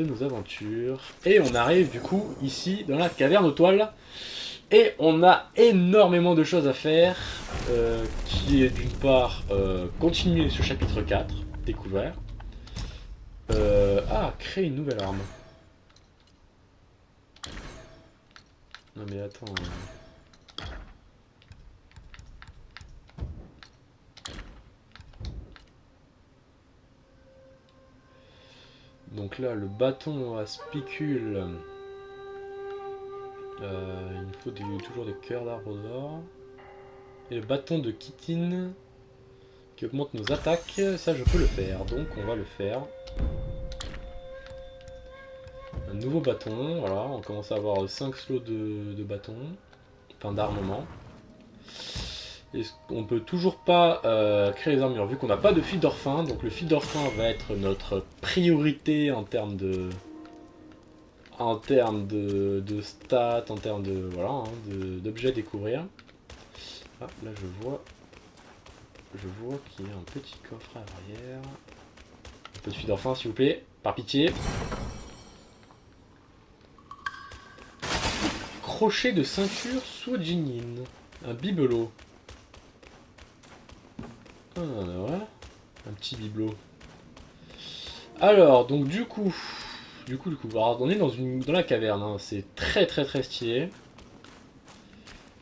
de nos aventures. Et on arrive du coup ici dans la caverne aux toiles. Et on a énormément de choses à faire, qui est d'une part continuer ce chapitre 4, découvert. Créer une nouvelle arme. Non mais attends... Donc là, le bâton à spicule. Il nous faut toujours des cœurs d'arbre d'or. Et le bâton de chitine qui augmente nos attaques. Ça, je peux le faire. Donc, on va le faire. Un nouveau bâton. Voilà, on commence à avoir 5 slots de bâtons. Enfin, d'armement. Et on peut toujours pas créer les armures vu qu'on n'a pas de fil d'orphin. Donc, le fil d'orphin va être notre priorité en termes de. En termes de stats, en termes de voilà, hein, d'objets à découvrir. Ah, là je vois qu'il y a un petit coffre à l'arrière. Un peu de fil d'orphin s'il vous plaît, par pitié. Crochet de ceinture Suojinin, un bibelot. Ah ouais, un petit bibelot. Alors donc du coup, alors, on est dans la caverne, hein. C'est très stylé.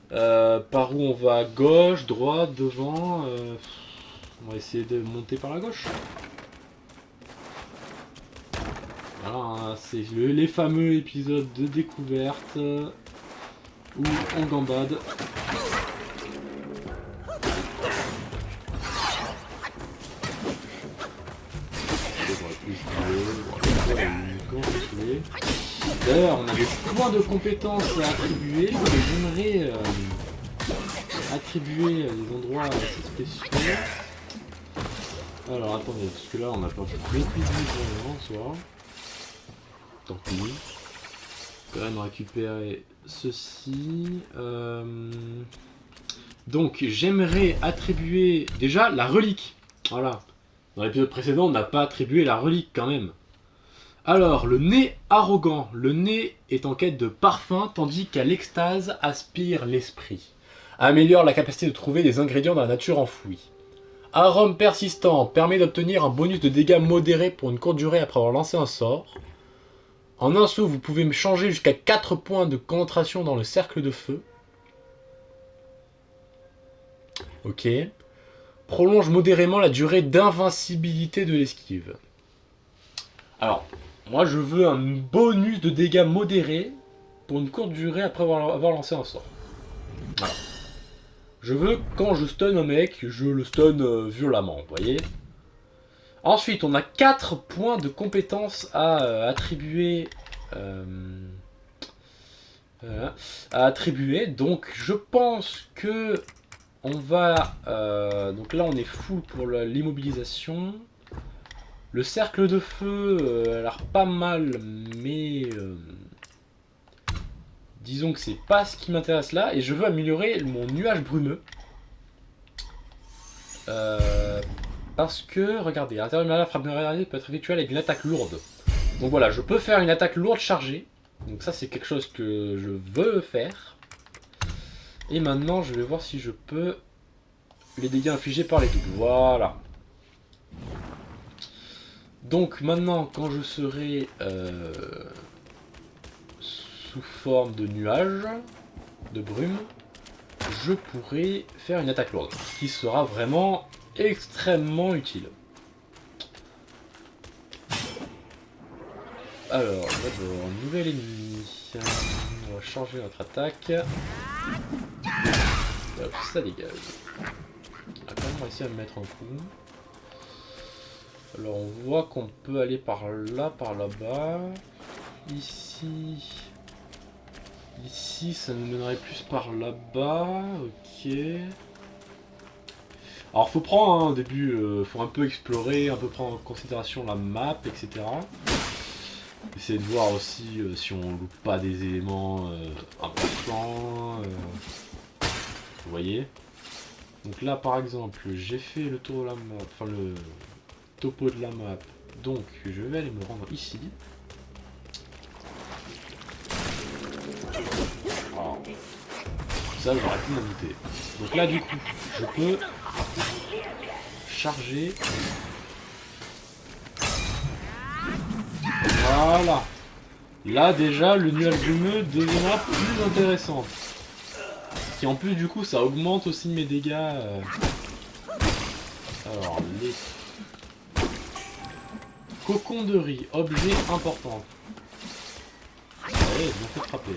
Par où on va? Gauche, droite, devant. On va essayer de monter par la gauche. Voilà, hein, c'est les fameux épisodes de découverte où on gambade. D'ailleurs, on a des points de compétences à attribuer. J'aimerais attribuer des endroits assez spéciaux. Alors attendez, parce que là on n'a pas beaucoup de en soi. Tant pis. Quand même récupérer ceci. Donc j'aimerais attribuer déjà la relique. Voilà. Dans l'épisode précédent, on n'a pas attribué la relique quand même. Alors, le nez arrogant. Le nez est en quête de parfum, tandis qu'à l'extase aspire l'esprit. Améliore la capacité de trouver des ingrédients dans la nature enfouie. Arôme persistant permet d'obtenir un bonus de dégâts modéré pour une courte durée après avoir lancé un sort. En un saut, vous pouvez changer jusqu'à 4 points de concentration dans le cercle de feu. Ok. Prolonge modérément la durée d'invincibilité de l'esquive. Alors, moi je veux un bonus de dégâts modérés pour une courte durée après avoir lancé un sort. Voilà. Je veux, quand je stun un mec, je le stun violemment, vous voyez. Ensuite, on a 4 points de compétences à attribuer. Donc je pense que on va... donc là on est full pour l'immobilisation. Le cercle de feu a l'air pas mal, mais disons que c'est pas ce qui m'intéresse là. Et je veux améliorer mon nuage brumeux. Parce que, regardez, à l'intérieur de ma frappe de réalité peut être effectuée avec une attaque lourde. Donc voilà, je peux faire une attaque lourde chargée. Donc ça c'est quelque chose que je veux faire. Et maintenant je vais voir si je peux les dégâts infligés par les doubles. Voilà. Donc maintenant, quand je serai sous forme de nuage, de brume, je pourrai faire une attaque lourde, ce qui sera vraiment extrêmement utile. Alors, d'abord, nouvel ennemi. On va changer notre attaque. Hop, ça dégage. On va quand même réussi à me mettre un coup. Alors on voit qu'on peut aller par là, par là-bas. Ici, ça nous mènerait plus par là-bas. Ok. Alors faut prendre hein, au début, faut un peu explorer, un peu prendre en considération la map, etc. Essayer de voir aussi si on loupe pas des éléments importants. Vous voyez. Donc là par exemple, j'ai fait le tour de la map, enfin le topo de la map. Donc je vais aller me rendre ici. ça, j'aurais pu m'en douter. Donc là, du coup, je peux charger. Voilà. Là, déjà, le nuage brumeux deviendra plus intéressant. Qui en plus, du coup, ça augmente aussi mes dégâts. Alors, les cocons de riz, objet important. Ouais, bien fait de frapper.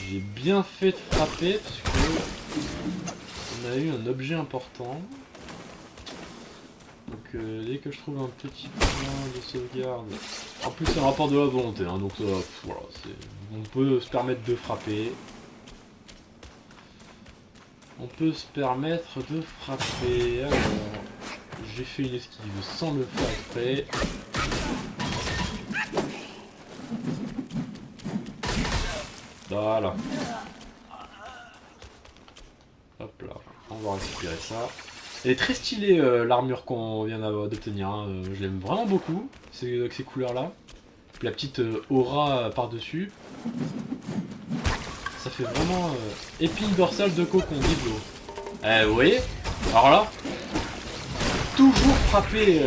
J'ai bien fait de frapper parce que on a eu un objet important. Donc dès que je trouve un petit point de sauvegarde. En plus c'est un rapport de la volonté, hein, donc voilà, on peut se permettre de frapper. On peut se permettre de frapper. Alors, j'ai fait une esquive sans le faire exprès. Voilà. Hop là, on va récupérer ça. Elle est très stylée l'armure qu'on vient d'obtenir, hein. Je l'aime vraiment beaucoup, avec ces couleurs là. Puis la petite aura par-dessus. Ça fait vraiment épine dorsale de cocon, biblo. Vous voyez? Alors là, toujours frappé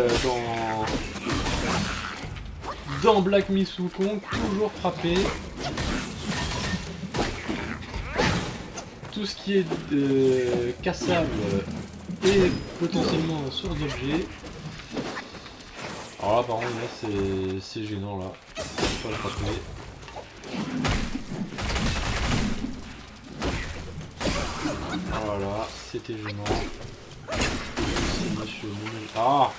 dans Black Myth Wukong, toujours frappé. Tout ce qui est cassable et potentiellement source d'objets. Alors là par contre là c'est gênant là. Faut pas le frapper. Voilà, c'était gênant. Monsieur... Ah,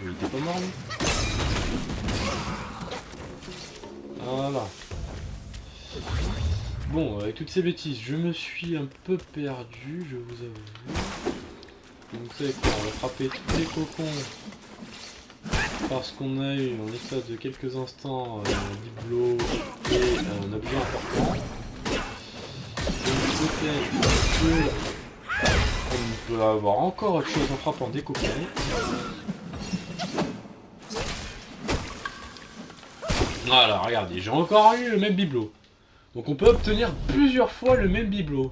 il était pas mort lui. Voilà. Bon, avec toutes ces bêtises, je me suis un peu perdu, je vous avoue. Donc vous savez quoi, on va frapper tous les cocons. Parce qu'on a eu en l'espace de quelques instants un bibelot et un objet important. Donc peut-être qu'on peut avoir encore autre chose en frappant des cocons. Voilà, regardez, j'ai encore eu le même bibelot. Donc on peut obtenir plusieurs fois le même bibelot.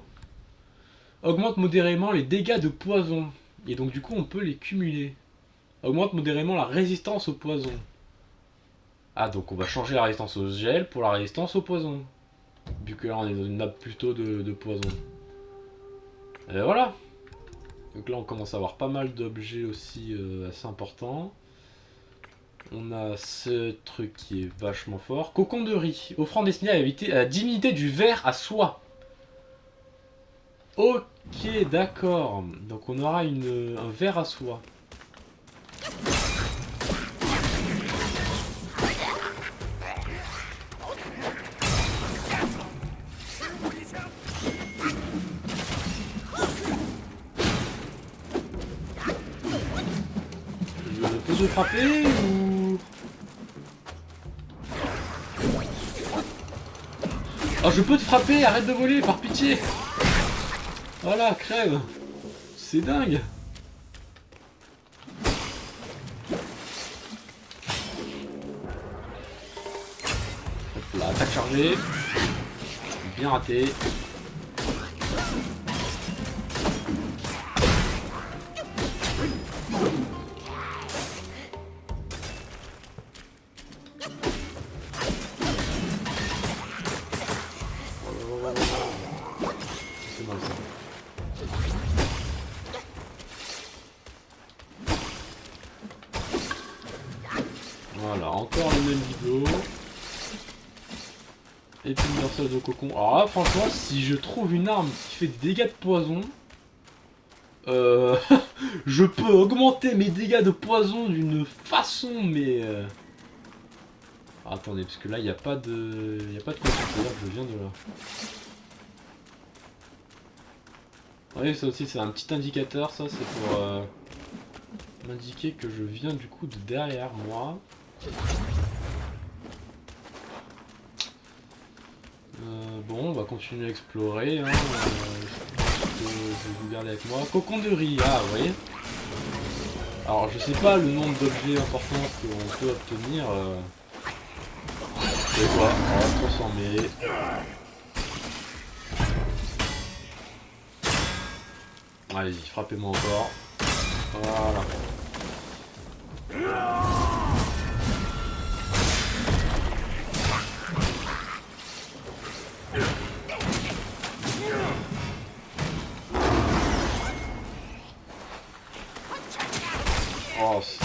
Augmente modérément les dégâts de poison. Et donc du coup on peut les cumuler. Augmente modérément la résistance au poison. Ah donc on va changer la résistance au gel pour la résistance au poison. Vu que là on est dans une nappe plutôt de poison. Et voilà. Donc là on commence à avoir pas mal d'objets aussi assez importants. On a ce truc qui est vachement fort. Cocon de riz. Offrant destiné à éviter la divinité du ver à soie. Ok, d'accord. Donc on aura un ver à soie. Je peux te frapper ou... Oh, je peux te frapper, arrête de voler, par pitié. Voilà, crève. C'est dingue. Hop là, attaque chargée. Bien raté. C'est mal ça. Voilà, encore le même bibelot. Et puis une dorsale de cocon. Alors là, franchement, si je trouve une arme qui fait des dégâts de poison, je peux augmenter mes dégâts de poison d'une façon, mais... Alors, attendez, parce que là, il n'y a pas de... Il n'y a pas de question, c'est-à-dire que je viens de là. Oui, ça aussi, c'est un petit indicateur, ça, c'est pour m'indiquer que je viens du coup de derrière moi. Bon, on va continuer à explorer. Hein. Je vais vous garder avec moi. Cocon de riz, ah, vous voyez. Alors je sais pas le nombre d'objets importants qu'on peut obtenir. Et quoi? On va se transformer. Allez-y, frappez-moi encore. Voilà. Oh, c'est...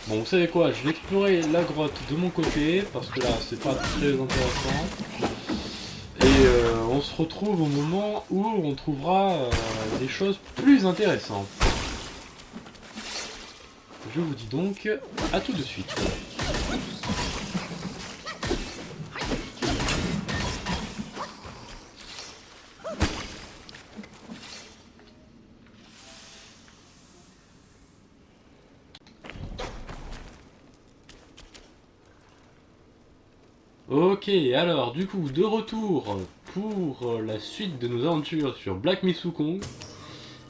Bon, vous savez quoi, je vais explorer la grotte de mon côté, parce que là, c'est pas très intéressant. Et on se retrouve au moment où on trouvera des choses plus intéressantes. Je vous dis donc à tout de suite. Ok, alors du coup, de retour pour la suite de nos aventures sur Black Myth Wukong.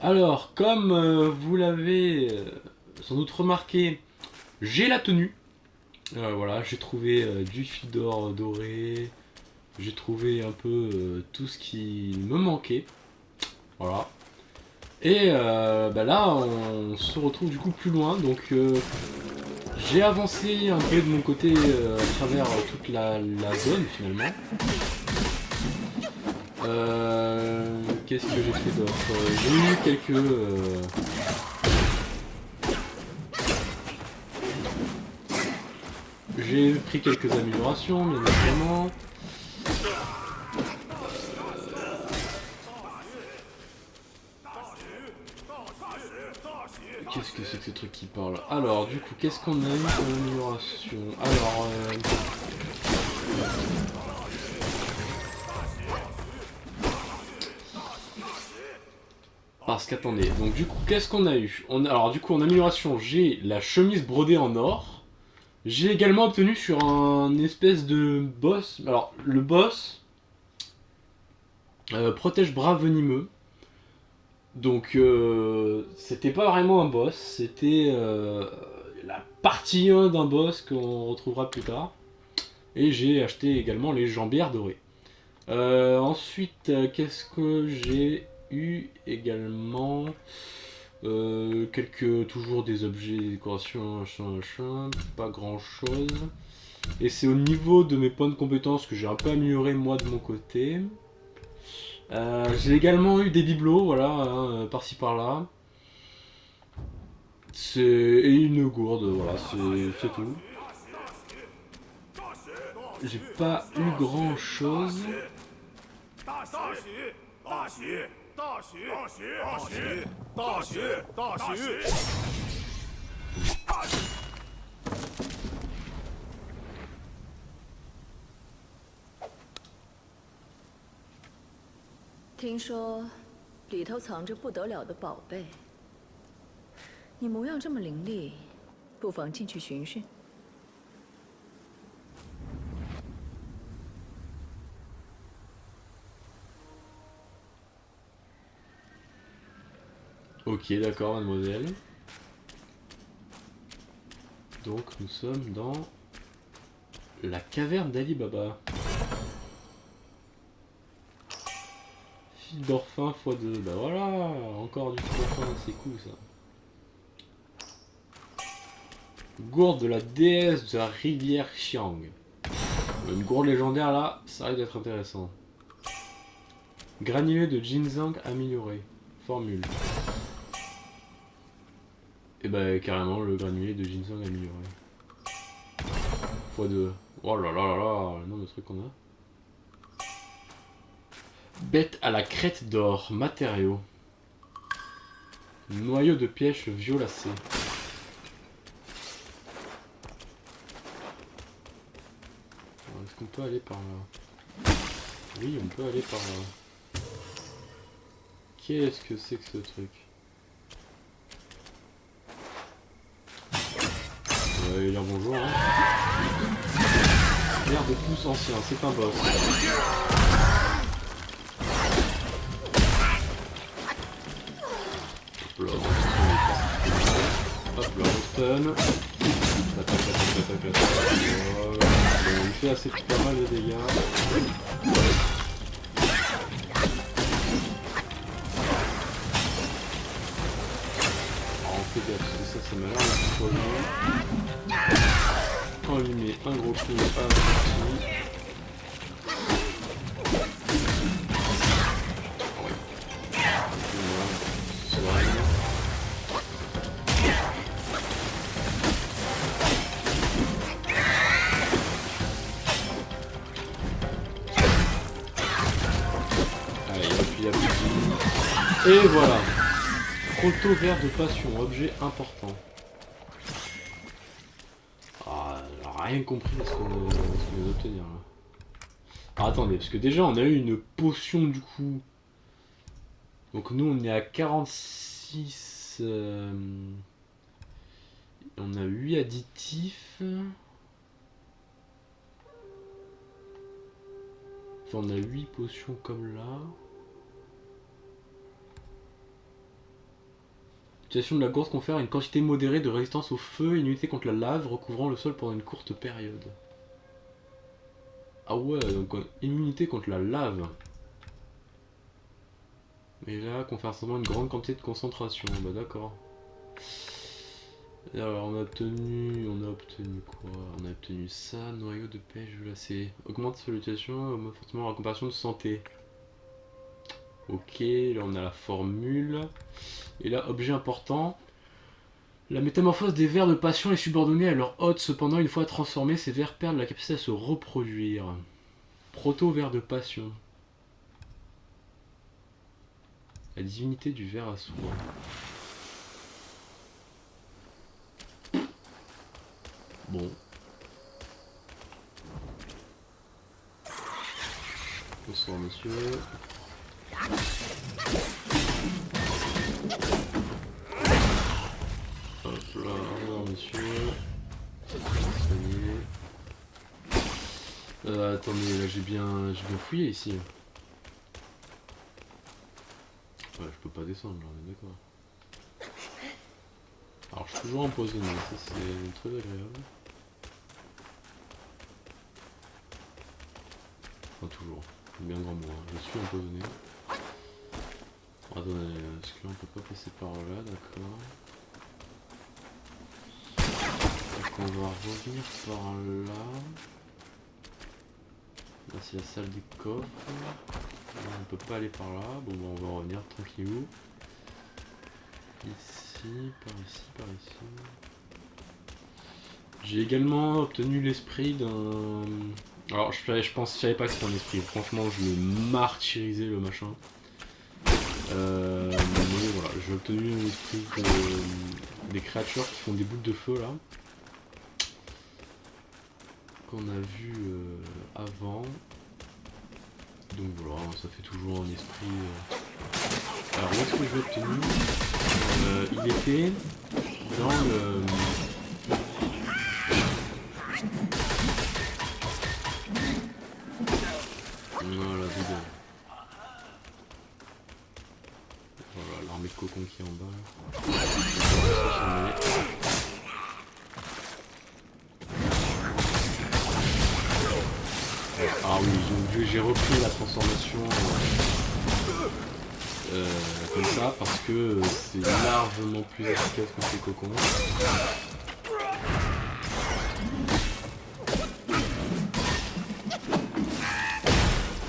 Alors, comme vous l'avez sans doute remarqué, j'ai la tenue. Voilà, j'ai trouvé du fil d'or doré, j'ai trouvé un peu tout ce qui me manquait. Voilà. Et bah là, on se retrouve du coup plus loin, donc j'ai avancé un peu de mon côté à travers toute la zone finalement. Qu'est-ce que j'ai fait d'autre? J'ai eu quelques... J'ai pris quelques améliorations, bien évidemment. Qu'est-ce que c'est que ce truc qui parle? Alors, du coup, qu'est-ce qu'on a eu comme amélioration? Alors, parce qu'attendez, donc du coup, qu'est-ce qu'on a eu? Alors, du coup, en amélioration, j'ai la chemise brodée en or. J'ai également obtenu sur un espèce de boss... Alors, le boss protège bras venimeux. Donc, c'était pas vraiment un boss, c'était la partie 1 d'un boss qu'on retrouvera plus tard. Et j'ai acheté également les jambières dorées. Ensuite, qu'est-ce que j'ai eu également? Toujours des objets, des décorations, machin, pas grand chose. Et c'est au niveau de mes points de compétences que j'ai un peu amélioré moi de mon côté. J'ai également eu des bibelots, voilà, hein, par-ci par-là. Et une gourde, voilà, c'est tout. J'ai pas eu grand chose. 听说里头藏着不得了的宝贝，你模样这么伶俐，不妨进去寻寻。Ok, d'accord, mademoiselle. Donc nous sommes dans la caverne d'Ali Baba. Fil d'orphin x2. Bah voilà, encore du fil d'orphin, c'est cool ça. Gourde de la déesse de la rivière Xiang. Une gourde légendaire là, ça risque d'être intéressant. Granulé de ginseng amélioré. Formule. Et bah carrément le granulé de ginseng amélioré. x2. Oh là là là là, le nombre de trucs qu'on a. Bête à la crête d'or, matériaux. Noyau de pêche violacé. Est-ce qu'on peut aller par là? Oui, on peut aller par là. Qu'est-ce que c'est que ce truc? On va lui dire bonjour. Hein. Merde de pouce ancien, c'est un boss. Hop là, stun. Attaque. Voilà. Bon, il fait assez pas mal de dégâts. Alors on fait gaffe, parce que ça m'a l'air d'être trop bien. On lui met un gros coup à la partie. Et voilà. Proto-verre de passion, objet important. Ah, on a rien compris à ce qu'on vient d'obtenir là. Ah, attendez, parce que déjà on a eu une potion du coup. Donc nous on est à 46. On a 8 additifs. Enfin, on a 8 potions comme là. L'utilisation de la gourde confère une quantité modérée de résistance au feu et une unité contre la lave recouvrant le sol pendant une courte période. Ah ouais, donc immunité contre la lave. Mais là, confère seulement une grande quantité de concentration. Bah d'accord. Alors on a obtenu quoi? On a obtenu ça, noyau de pêche glacé. Augmente sa salutation, fortement la récupération de santé. Ok, là on a la formule. Et là, objet important. La métamorphose des vers de passion est subordonnée à leur hôte. Cependant, une fois transformés, ces vers perdent la capacité à se reproduire. Proto-vers de passion. La divinité du ver à soie. Bon. Bonsoir monsieur. Hop là, au revoir monsieur. Attendez, là j'ai bien fouillé ici. Ouais, je peux pas descendre là, on est d'accord. Alors je suis toujours empoisonné, ça c'est très agréable. Enfin toujours, bien grand mot, hein. Je suis empoisonné. Attendez, est-ce que là on peut pas passer par là, d'accord. Donc on va revenir par là. Là c'est la salle des coffres. Là, on peut pas aller par là, bon bah, on va revenir tranquillou. Ici, par ici. J'ai également obtenu l'esprit d'un... Alors je savais pas que c'était un esprit, franchement je l'ai martyrisé le machin. Mais voilà, j'ai obtenu l'esprit des créatures qui font des boules de feu là. Qu'on a vu avant. Donc voilà, ça fait toujours un esprit... Alors où est-ce que je l'ai obtenu? Il était dans le... Voilà, dedans. Voilà, l'armée de cocon qui est en bas. Ah oui, j'ai repris la transformation comme ça parce que c'est largement plus efficace que ces cocons.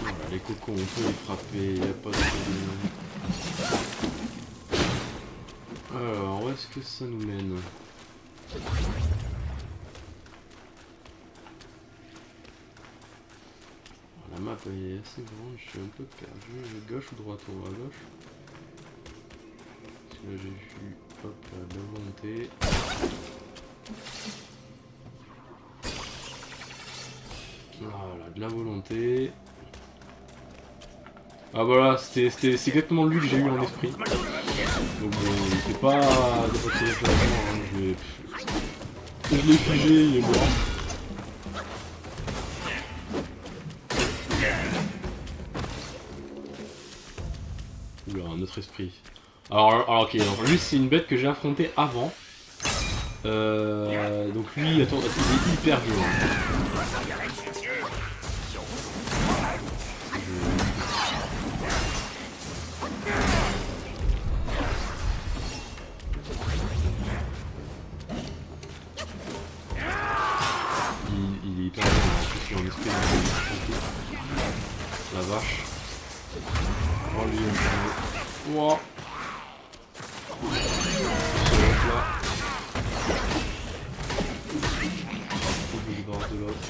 Voilà, les cocons, on peut les frapper, il n'y a pas de problème. Alors, où est-ce que ça nous mène? La map est assez grande, je suis un peu perdu. Gauche ou droite? On va à gauche. Parce que là j'ai vu, hop, de la volonté. Voilà, de la volonté. Ah voilà, c'est exactement lui que j'ai eu en esprit. Donc bon, il était pas très intéressant, hein. Je l'ai figé, il est mort. Oula, un autre esprit. Alors ok, alors lui c'est une bête que j'ai affrontée avant. Donc lui, attends, il est hyper violent. Il est hyper violent, en plus il est en esprit de... La vache. Oh lui, on va... Wow. Là. De l'autre.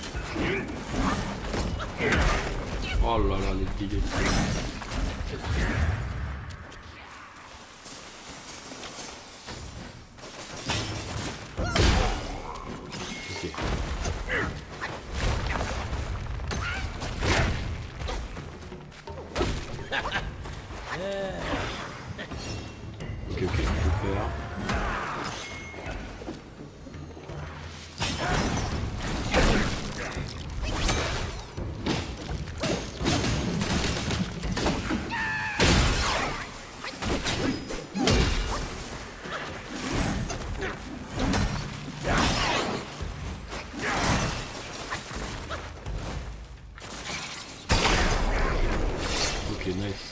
Oh là là, les dégâts. Ok. Ok, je peux faire. Ok, nice.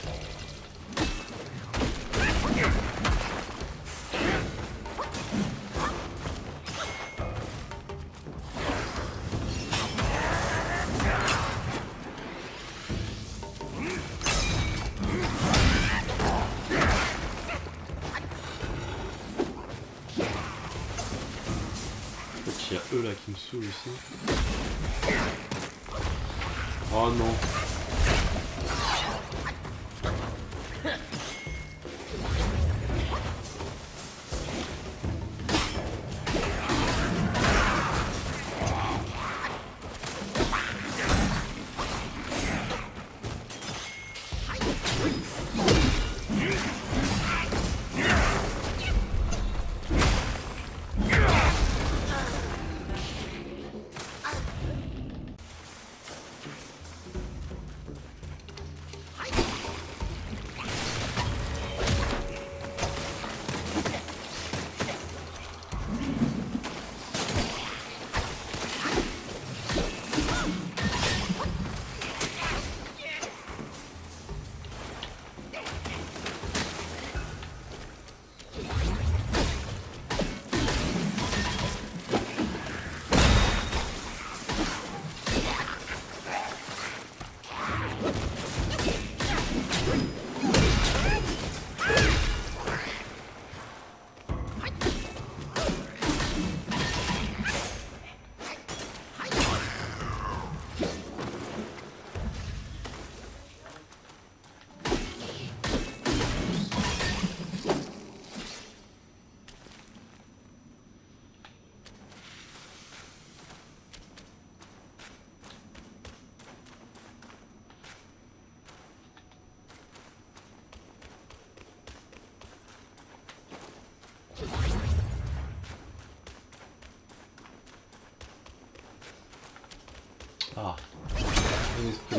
Il y a eux là qui me saoulent aussi. Oh non. Ah. Un esprit.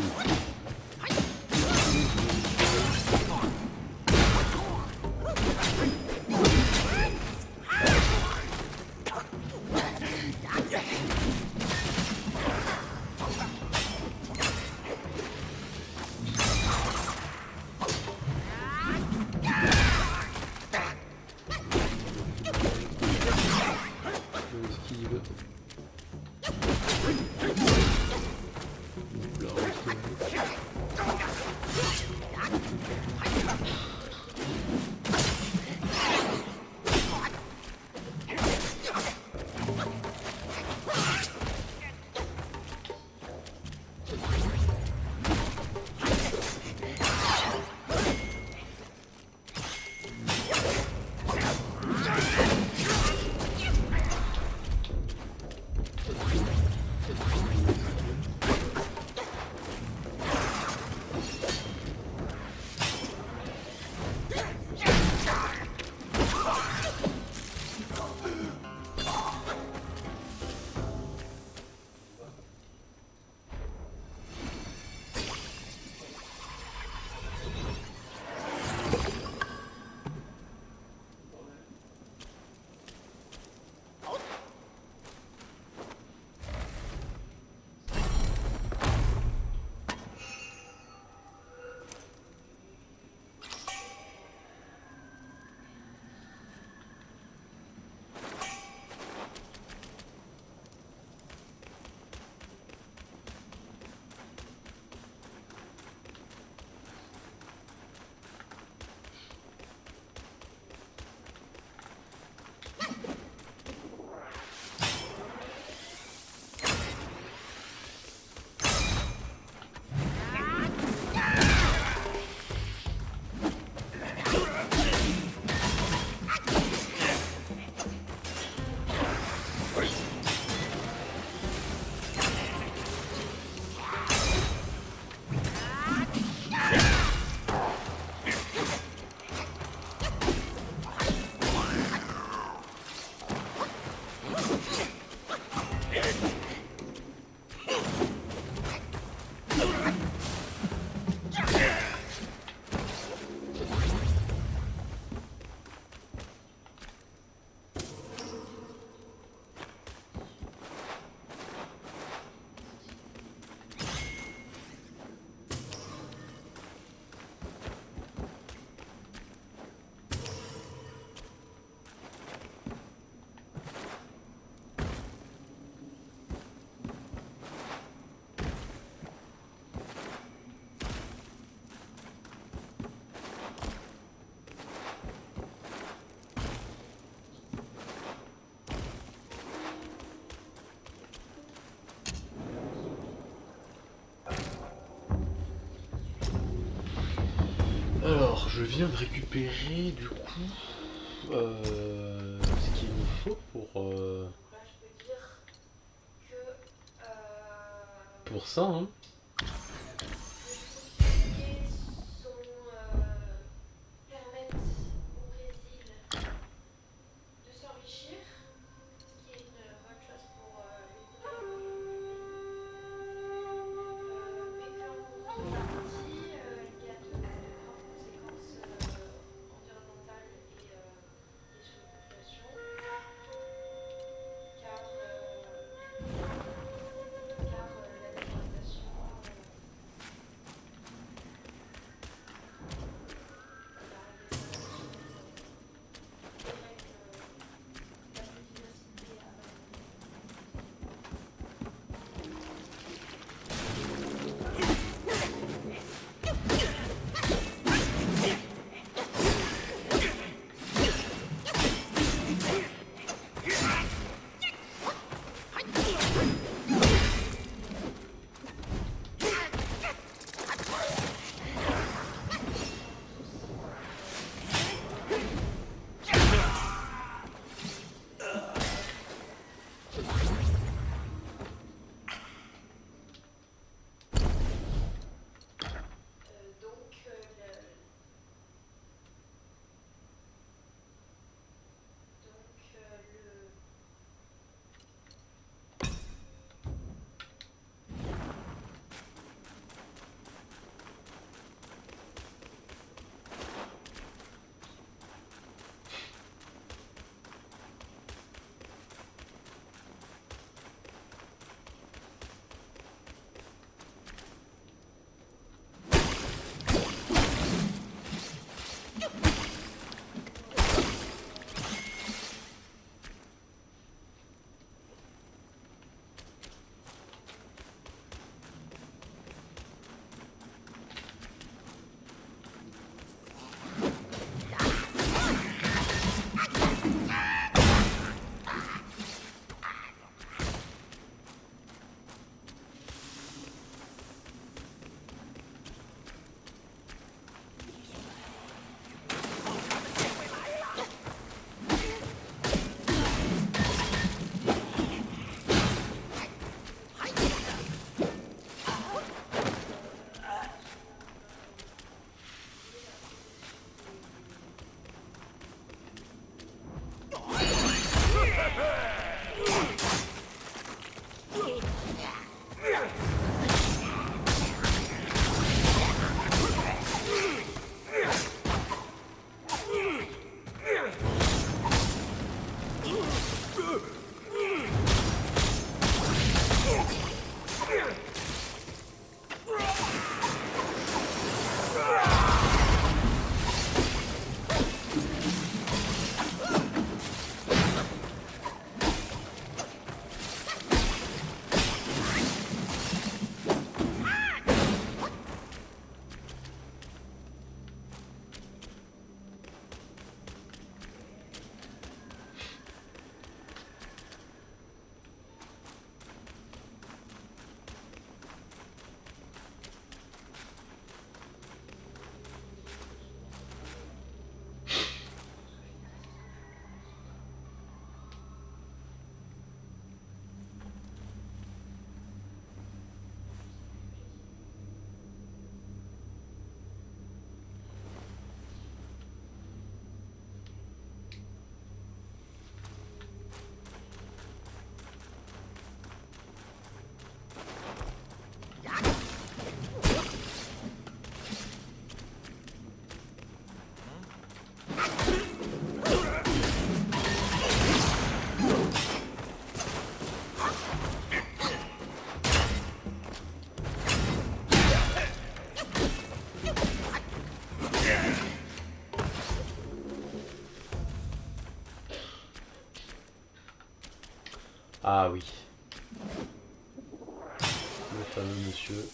Esquive. je viens de récupérer du coup ce qu'il nous faut pour ça. Hein. Ah oui. Le fameux monsieur.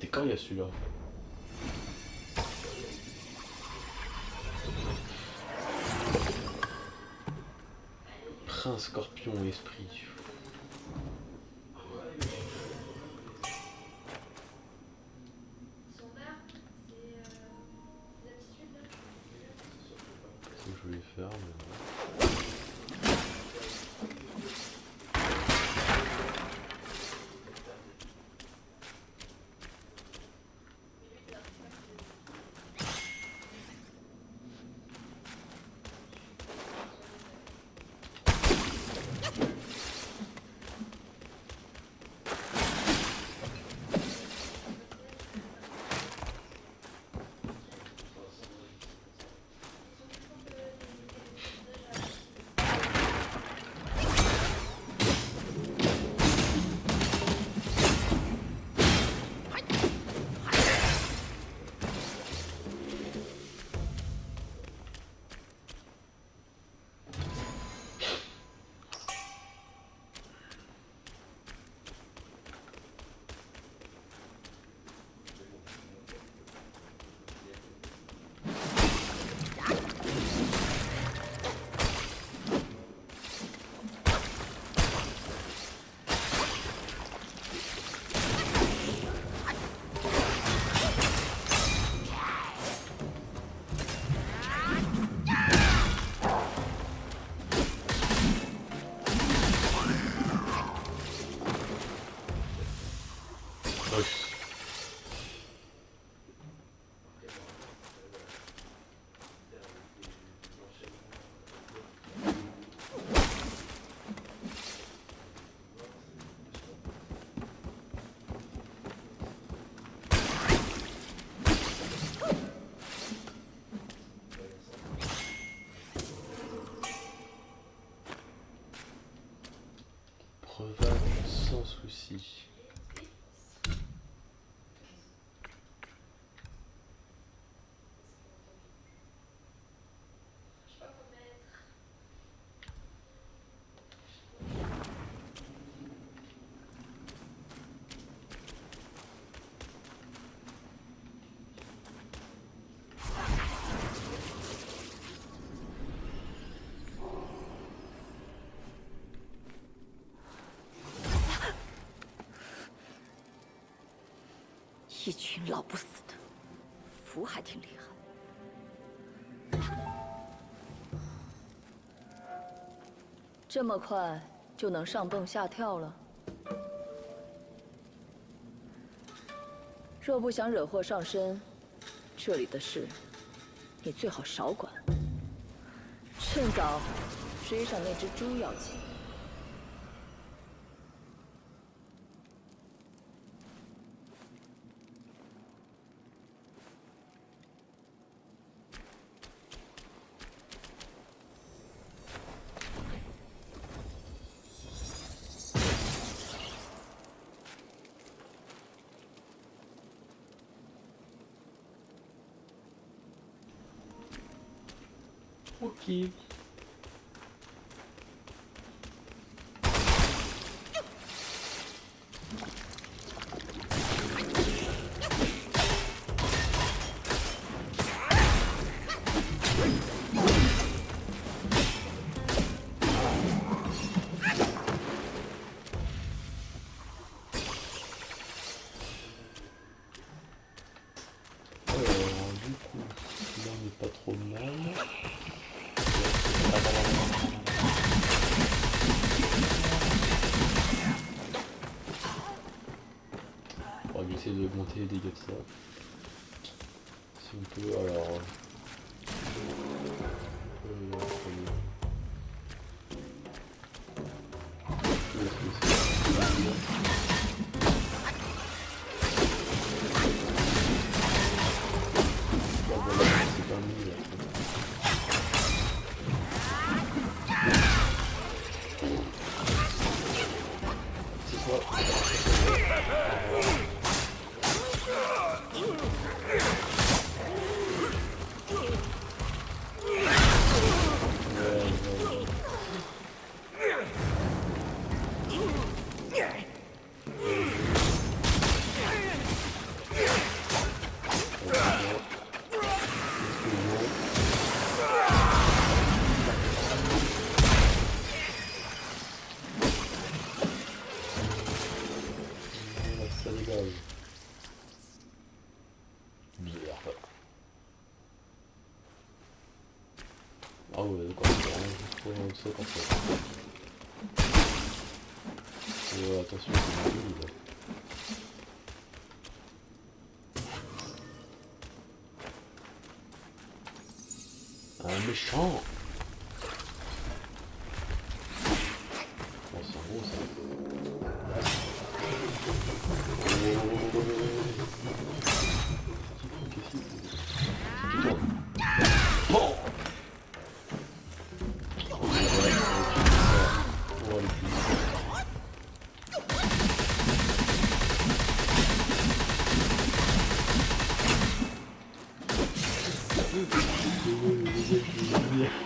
était quand il y a celui-là? Prince, scorpion, esprit. C'est ce que je voulais faire, mais non. Breuvage sans souci.一群老不死的，符还挺厉害。这么快就能上蹦下跳了？若不想惹祸上身，这里的事你最好少管。趁早追上那只猪要紧。 Ok. Du coup, là on n'est pas trop mal. On va essayer d'augmenter les dégâts de ça. Si on peut, alors... c'est pas mieux là. C'est quoi? Ouais, potentiel. Attention, c'est joli là. Un méchant. Oh, c'est un gros ça. Qu'est-ce qu'il tourne. Bon.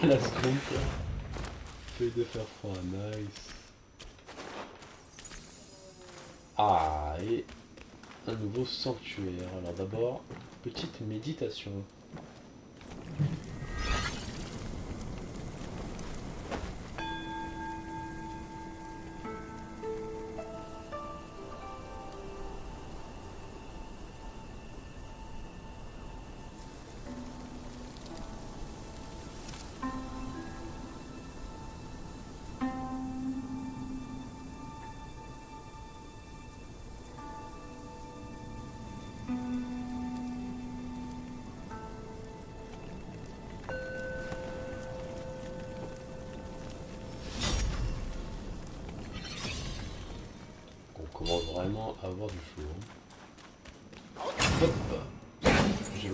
La seconde quoi. Feuille de fer froid, nice. Ah, et un nouveau sanctuaire. Alors d'abord, petite méditation. On commence vraiment à avoir du chaud. Hop. J'ai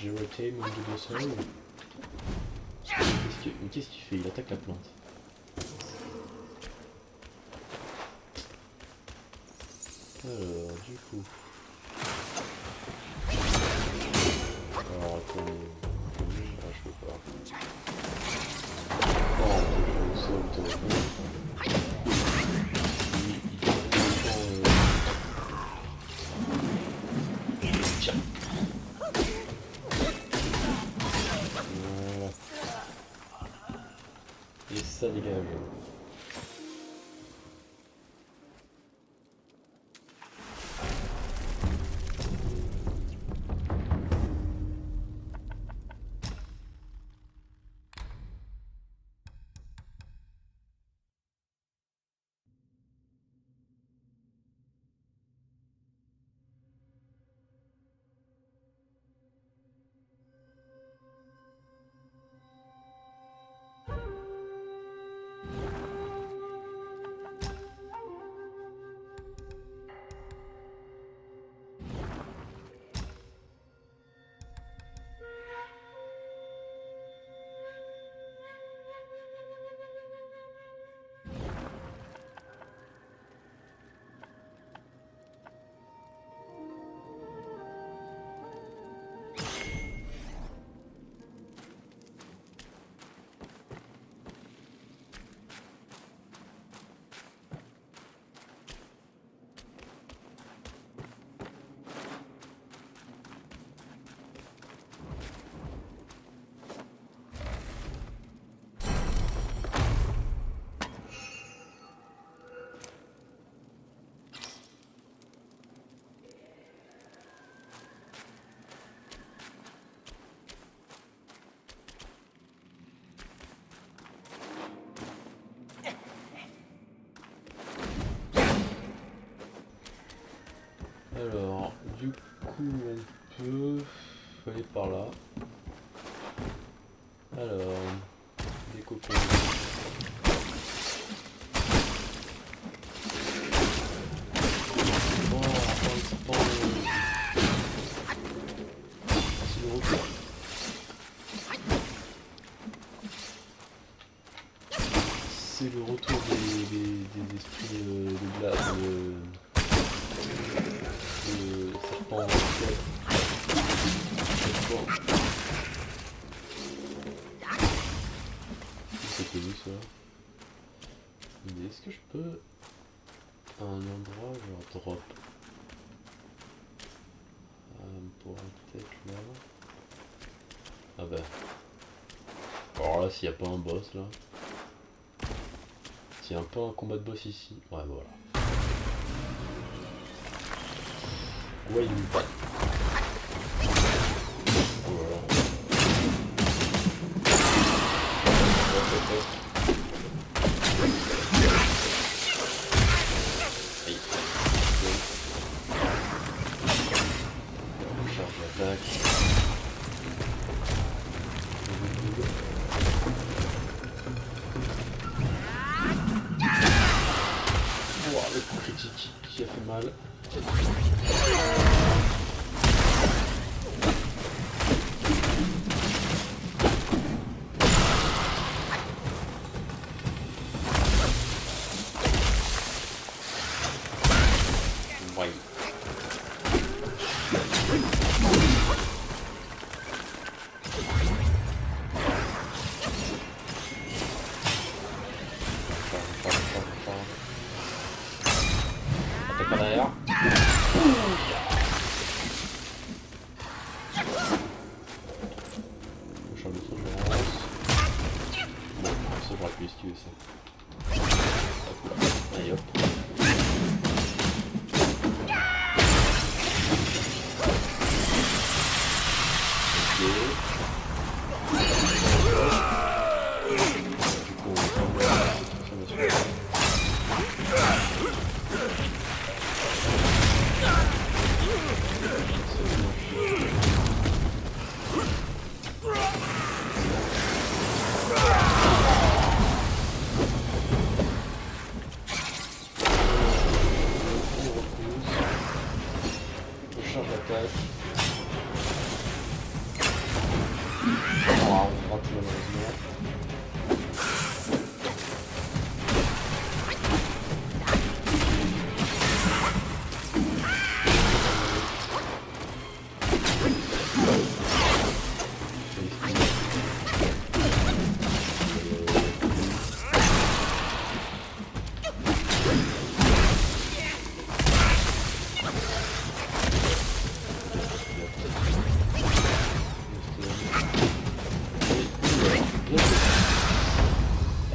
raté mon double sol. Qu'est-ce qu'il fait? Il attaque la plante. Alors, du coup... Alors, attendez... Ah, je peux pas. Oh, je saute. Tiens. Voilà. Et ça dégage. Alors, du coup, on peut aller par là. Alors, des copains. Bon, c'est le retour des esprits de glace, de serpent. C'était où ça? Mais est-ce que je peux à un endroit genre drop? Pour peut-être là. Ah bah. Alors là, s'il n'y a pas un boss là. S'il y a un peu un combat de boss ici. Ouais, voilà. Ouais, il me pas. Voilà. qui a fait mal. Ouais. Attaque par derrière. Le champ de surveillance. Bon, ça j'aurais pu esquiver ça. Hop. Allez hop. Charge d'attaque. Oh, on rate malheureusement.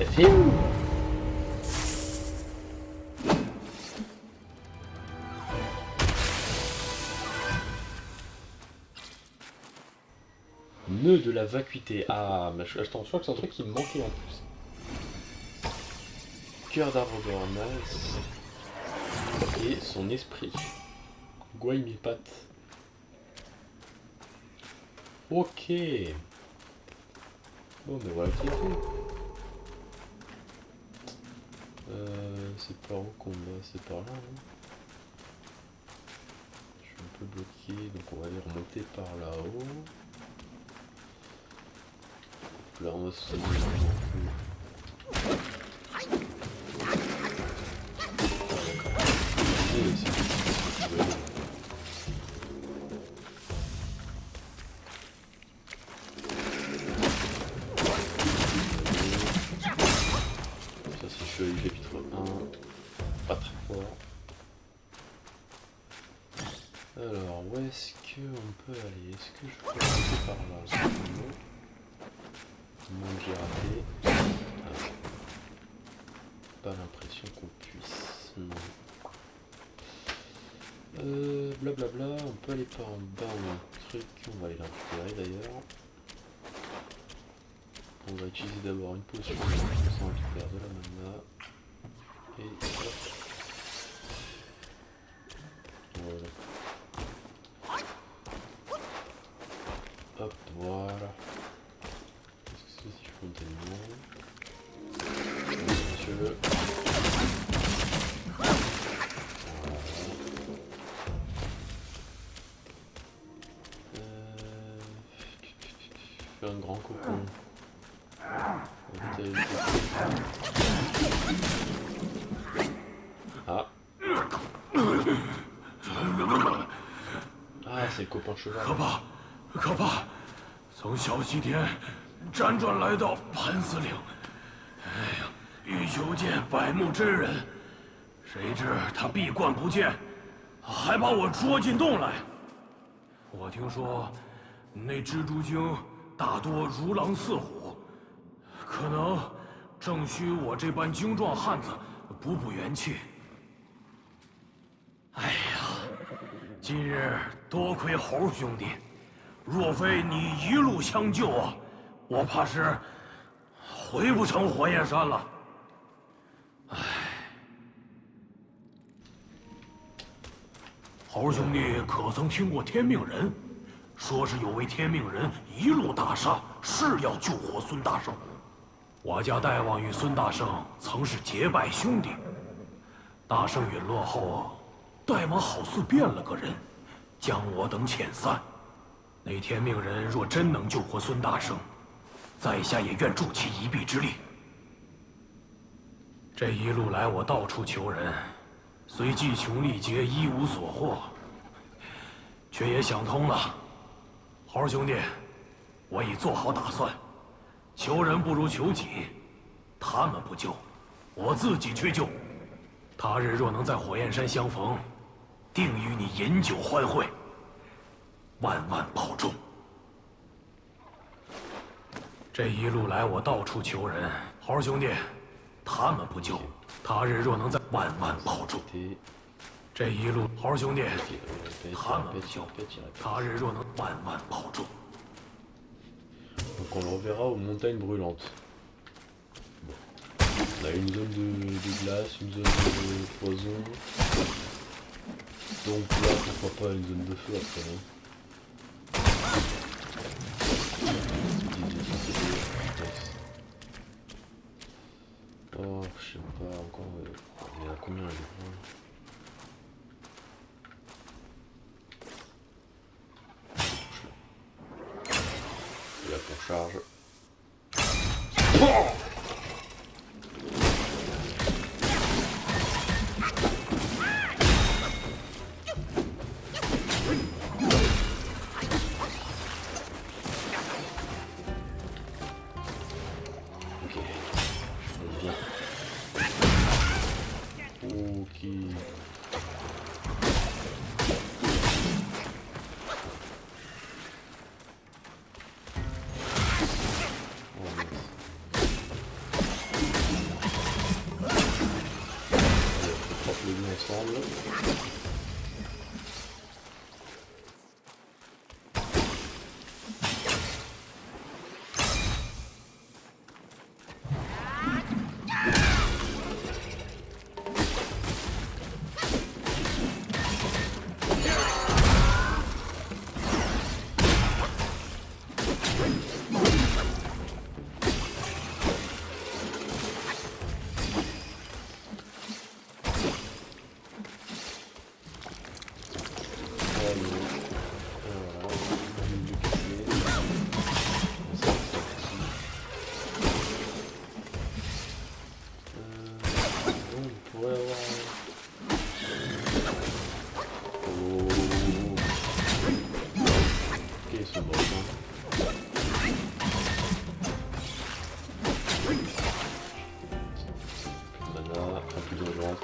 Elle fait où? Nœud de la vacuité. Ah, mais attends, je crois que c'est un truc qui me manquait en plus. Cœur d'arbre de ramasse. Et son esprit. Gouaille mille pattes. Ok. Bon, mais voilà qui est tout. C'est par où qu'on va? C'est par là, hein. Je suis un peu bloqué, donc on va aller remonter par là-haut. Là, on va se chapitre 1, pas très fort. Alors, où est-ce qu'on peut aller? Est-ce que je peux passer par là? Moi j'ai raté. Ah. Pas l'impression qu'on puisse. Non. Blablabla, on peut aller par en bas ou un truc. On va aller le récupérer d'ailleurs. On va utiliser d'abord une potion, ça on récupère de la mana. Et hop. Voilà. Hop, voilà. Est-ce que c'est spontanément? Monsieur. Voilà. Faire un grand cocon. Ah. Ah, c'est le copain cheval. 可怕，可怕！从小西天辗转来到盘丝岭，哎呀，欲求见百目真人，谁知他闭关不见，还把我捉进洞来。我听说，那蜘蛛精大多如狼似虎，可能正需我这般精壮汉子补补元气。哎呀，今日多亏猴兄弟，若非你一路相救啊，我怕是回不成火焰山了。唉，猴兄弟可曾听过天命人？说是有位天命人一路大杀，誓要救活孙大圣。我家大王与孙大圣曾是结拜兄弟，大圣陨落后，代码好似变了个人，将我等遣散。那天命人若真能救活孙大圣，在下也愿助其一臂之力。这一路来，我到处求人，虽计穷力竭，一无所获，却也想通了。猴儿兄弟，我已做好打算，求人不如求己。他们不救，我自己去救。他日若能在火焰山相逢，定与你饮酒欢会。万万保重。这一路来，我到处求人，猴儿兄弟，他们不救，他日若能在，万万保重。这一路，猴儿兄弟，他们不救，他日若能，万万保重。Donc on le reverra aux montagnes brûlantes. Bon. On a une zone de glace, une zone de poison. Donc là, pourquoi pas une zone de feu après. Hein. Oh, je sais pas, encore... il y en a combien là? Et là qu'on charge. Oh, ensemble.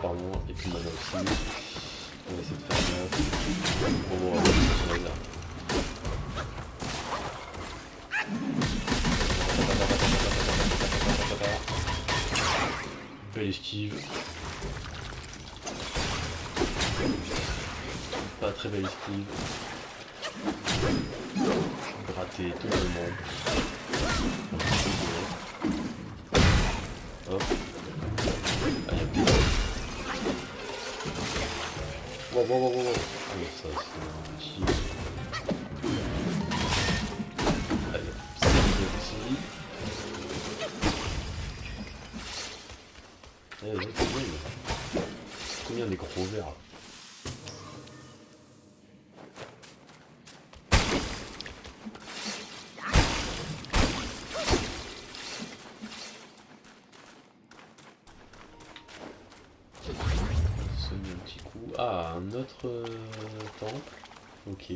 Pardon, et puis mana aussi. On va essayer de faire gaffe. On va voir ce qu'on va dire. Belle esquive. Pas très belle esquive. Gratter totalement. Hop. Ah, y a plus. Wow, wow, wow, wow. Oh, ça, c'est un petit... Allez, ça va ici. Allez, c'est bien. Combien des gros verres? Un petit coup. Ah, un autre temple. Ok.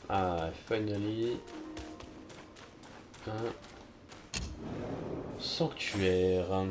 Ah, finally. Un sanctuaire.